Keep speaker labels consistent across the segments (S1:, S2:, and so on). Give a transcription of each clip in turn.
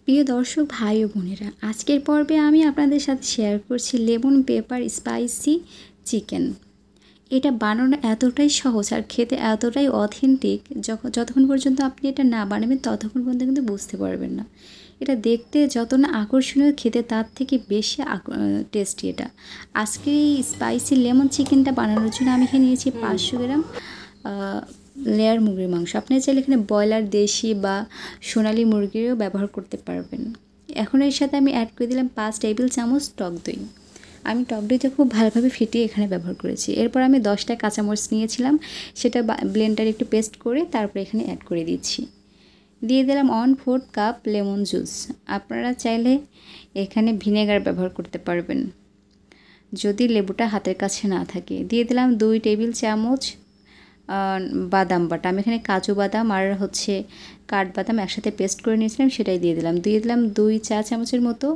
S1: প্রিয় দর্শক ভাই ও বোনেরা, আজকের পর্বে আমি আপনাদের সাথে শেয়ার করছি লেমন পেপার স্পাইসি চিকেন। এটা বানানো এতটাই সহজ আর খেতে এতটাই অথেন্টিক, যতক্ষণ পর্যন্ত আপনি এটা না বানাবেন ততক্ষণ পর্যন্ত কিন্তু বুঝতে পারবেন না। এটা দেখতে যত না আকর্ষণীয়, খেতে তার থেকে বেশি টেস্টি এটা। আজকে এই স্পাইসি লেমন চিকেনটা বানানোর জন্য আমি এখানে নিয়েছি 500 গ্রাম লেয়ার মুরগির মাংস। আপনি চাইলে এখানে ব্রয়লার, দেশি বা সোনালি মুরগিরও ব্যবহার করতে পারবেন। এখন এর সাথে আমি অ্যাড করে দিলাম 5 টেবিল চামচ টক দই। আমি টক দইটা খুব ভালোভাবে ফেটিয়ে এখানে ব্যবহার করেছি। এরপর আমি 10টা কাঁচামরিচ নিয়েছিলাম, সেটা ব্লেন্ডারে একটু পেস্ট করে তারপর এখানে অ্যাড করে দিচ্ছি। দিয়ে দিলাম 1/4 কাপ লেমন জুস। আপনারা চাইলে এখানে ভিনেগার ব্যবহার করতে পারবেন যদি লেবুটা হাতের কাছে না থাকে। দিয়ে দিলাম 2 টেবিল চামচ বাদাম বাটা। আমি এখানে কাজু বাদাম আর কাঠবাদাম একসাথে পেস্ট করে নিয়েছিলাম, সেটাই দিয়ে দিলাম। 2 চা চামচের মতো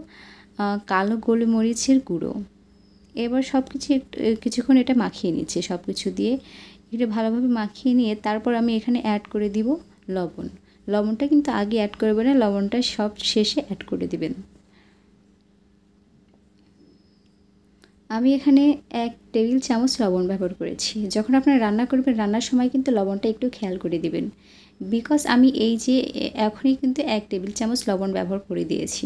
S1: কালো গোলমরিচের গুঁড়ো। এবার সব কিছুক্ষণ এটা মাখিয়ে নিচ্ছি। সব কিছু দিয়ে এটা ভালোভাবে মাখিয়ে নিয়ে তারপর আমি এখানে অ্যাড করে দিব লবণ। লবণটা কিন্তু আগে অ্যাড করবেন না, লবণটা সব শেষে অ্যাড করে দিবেন। আমি এখানে 1 টেবিল চামচ লবণ ব্যবহার করেছি। যখন আপনারা রান্না করবেন, রান্নার সময় কিন্তু লবণটা একটু খেয়াল করে দিবেন, বিকজ আমি এখনই কিন্তু 1 টেবিল চামচ লবণ ব্যবহার করে দিয়েছি।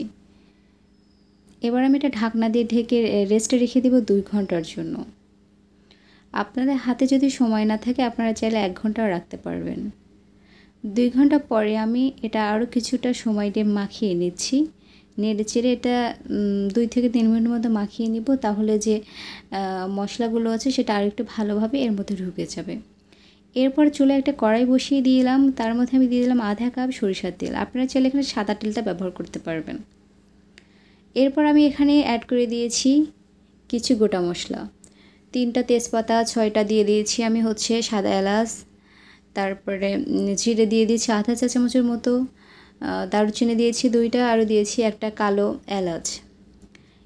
S1: এবার আমি এটা ঢাকনা দিয়ে ঢেকে রেস্টে রেখে দেব 2 ঘন্টার জন্য। আপনাদের হাতে যদি সময় না থাকে আপনারা চাইলে 1 ঘন্টাও রাখতে পারবেন। 2 ঘন্টা পরে আমি এটা আরও কিছুটা সময় দিয়ে মাখিয়ে নিচ্ছি। নেড়েচেড়ে এটা 2 থেকে 3 মিনিটের মতো মাখিয়ে নিব, তাহলে যে মশলাগুলো আছে সেটা আরেকটু ভালোভাবে এর মধ্যে ঢুকে যাবে। এরপর চুলায় একটা কড়াই বসিয়ে দিলাম, তার মধ্যে আমি দিয়ে দিলাম আধা কাপ সরিষার তেল। আপনারা চাইলে এখানে সাদা তেলটা ব্যবহার করতে পারবেন। এরপর আমি এখানে অ্যাড করে দিয়েছি কিছু গোটা মশলা। 3টা তেজপাতা, 6টা দিয়ে দিয়েছি আমি সাদা এলাচ। তারপরে জিরে দিয়ে দিয়েছি আধা চা চামচের মতো, দারুচিনি দিয়েছি 2টা, আরও দিয়েছি একটা কালো এলাচ।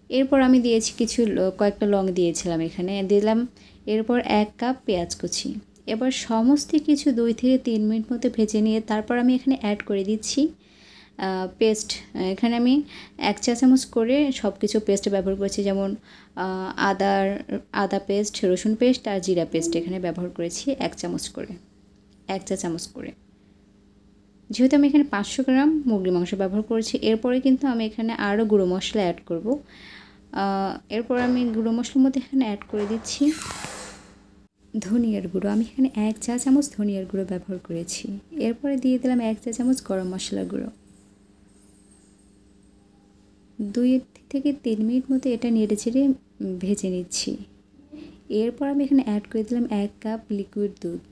S1: এরপর আমি দিয়েছি কয়েকটা লং দিয়েছিলাম এখানে দিলাম। এরপর 1 কাপ পেঁয়াজ কুচি। এবার সমস্ত কিছু 2 থেকে 3 মিনিট মতো ভেজে নিয়ে তারপর আমি এখানে অ্যাড করে দিচ্ছি পেস্ট। এখানে আমি 1 চা চামচ করে সব কিছু পেস্ট ব্যবহার করেছি, যেমন আদা পেস্ট, রসুন পেস্ট আর জিরা পেস্ট এখানে ব্যবহার করেছি 1 চা চামচ করে। যেহেতু আমি এখানে 500 গ্রাম মুরগির মাংস ব্যবহার করেছি, এরপরে কিন্তু আমি এখানে আরও গুঁড়ো মশলা অ্যাড করব। এরপর আমি গুঁড়ো মশলার মধ্যে এখানে অ্যাড করে দিচ্ছি ধনিয়ার গুঁড়ো। আমি এখানে 1 চা চামচ ধনিয়ার গুঁড়ো ব্যবহার করেছি। এরপরে দিয়ে দিলাম 1 চা চামচ গরম মশলা গুঁড়ো। 2 থেকে 3 মিনিট মতো এটা নেড়েচেড়ে ভেজে নিচ্ছি। এরপর আমি এখানে অ্যাড করে দিলাম 1 কাপ লিকুইড দুধ।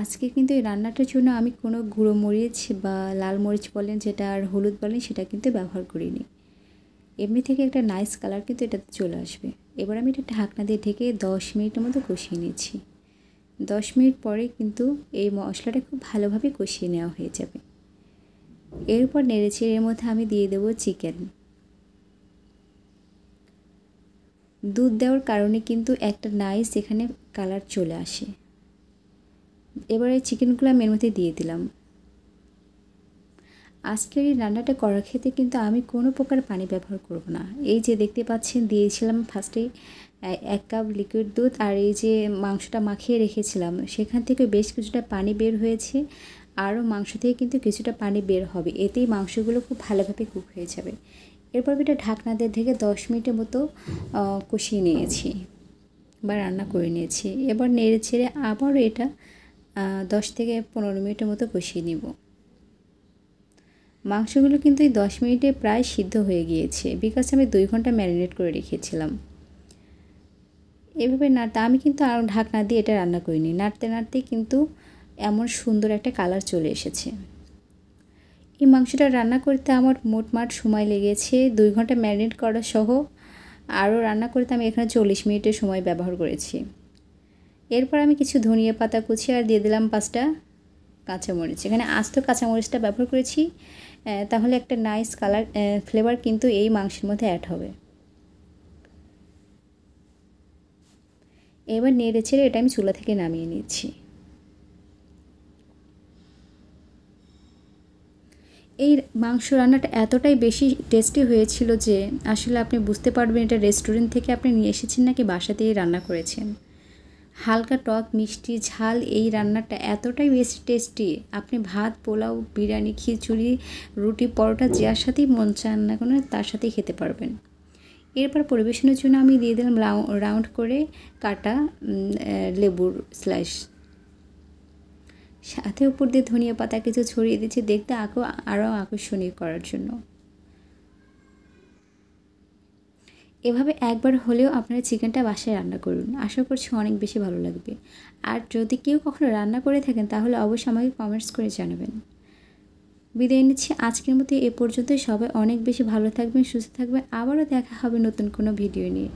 S1: আজকে কিন্তু এই রান্নাটার জন্য আমি কোনো গুঁড়ো মরিচ বা লাল মরিচ বলেন যেটা আর হলুদ বলেন সেটা কিন্তু ব্যবহার করিনি। এমনি থেকে একটা নাইস কালার কিন্তু এটাতে চলে আসবে। এবার আমি এটা ঢাকনা দিয়ে ঢেকে 10 মিনিটের মতো কষিয়ে নিচ্ছি। 10 মিনিট পরে কিন্তু এই মশলাটা খুব ভালোভাবে কষিয়ে নেওয়া হয়ে যাবে। এরপর নেড়েচেড়ে এর মধ্যে আমি দিয়ে দেবো চিকেন। দুধ দেওয়ার কারণে কিন্তু একটা নাইস এখানে কালার চলে আসে। এবার এই চিকেনগুলো আমি এর মধ্যে দিয়ে দিলাম। আজকের এই রান্নাটা করার ক্ষেত্রে কিন্তু আমি কোনো প্রকার পানি ব্যবহার করব না। এই যে দেখতে পাচ্ছেন দিয়েছিলাম ফার্স্টেই 1 কাপ লিকুইড দুধ, আর এই যে মাংসটা মাখিয়ে রেখেছিলাম সেখান থেকে বেশ কিছুটা পানি বের হয়েছে, আরও মাংস থেকে কিন্তু কিছুটা পানি বের হবে, এতেই মাংসগুলো খুব ভালোভাবে কুক হয়ে যাবে। এরপর এটা ঢাকনা দিয়ে ঢেকে 10 মিনিটের মতো কষিয়ে নিয়েছি বা রান্না করে নিয়েছি। এবার নেড়ে ছেড়ে আবারও এটা 10 থেকে 15 মিনিটের মতো কষিয়ে নিব। মাংসগুলো কিন্তু এই 10 মিনিটে প্রায় সিদ্ধ হয়ে গিয়েছে, বিকজ আমি 2 ঘন্টা ম্যারিনেট করে রেখেছিলাম। এভাবে আমি কিন্তু আর ঢাকনা দিয়ে এটা রান্না করিনি, নাড়তে নাড়তেই কিন্তু এমন সুন্দর একটা কালার চলে এসেছে। এই মাংসটা রান্না করতে আমার মোটমাট সময় লেগেছে 2 ঘন্টা ম্যারিনেট করা সহ, আরও রান্না করতে আমি এখানে 40 মিনিটের সময় ব্যবহার করেছি। এরপর আমি কিছু ধনিয়া পাতা কুচি আর দিয়ে দিলাম 5টা কাঁচামরিচ। এখানে আস্ত কাঁচামরিচটা ব্যবহার করেছি, তাহলে একটা নাইস কালার ফ্লেভার কিন্তু এই মাংসের মধ্যে অ্যাড হবে। এবার নেড়েচেড়ে এটা আমি চুলা থেকে নামিয়ে নিচ্ছি। এই মাংস রান্নাটা এতটাই বেশি টেস্টি হয়েছিল যে আসলে আপনি বুঝতে পারবেন এটা রেস্টুরেন্ট থেকে আপনি নিয়ে এসেছেন নাকি বাসাতেই রান্না করেছেন। হালকা টক মিষ্টি ঝাল এই রান্নাটা এতটাই বেশি টেস্টি, আপনি ভাত পোলাও বিরিয়ানি খিচুড়ি রুটি পরোটা যার সাথেই মন চান না কেন তার সাথেই খেতে পারবেন। এরপর পরিবেশনের জন্য আমি দিয়ে দিলাম রাউন্ড করে কাটা লেবুর স্লাইস, সাথে উপর দিয়ে ধনিয়া পাতা কিছু ছড়িয়ে দিচ্ছি দেখতে আরও আকর্ষণীয় করার জন্য। এভাবে একবার হলেও আপনারা চিকেনটা বাসায় রান্না করুন, আশা করছি অনেক বেশি ভালো লাগবে। আর যদি কেউ কখনো রান্না করে থাকেন তাহলে অবশ্যই আমাকে কমেন্টস করে জানাবেন। বিদায় নিচ্ছি আজকের মতো এ পর্যন্তই। সবাই অনেক বেশি ভালো থাকবেন, সুস্থ থাকবেন, আবারও দেখা হবে নতুন কোনো ভিডিও নিয়ে।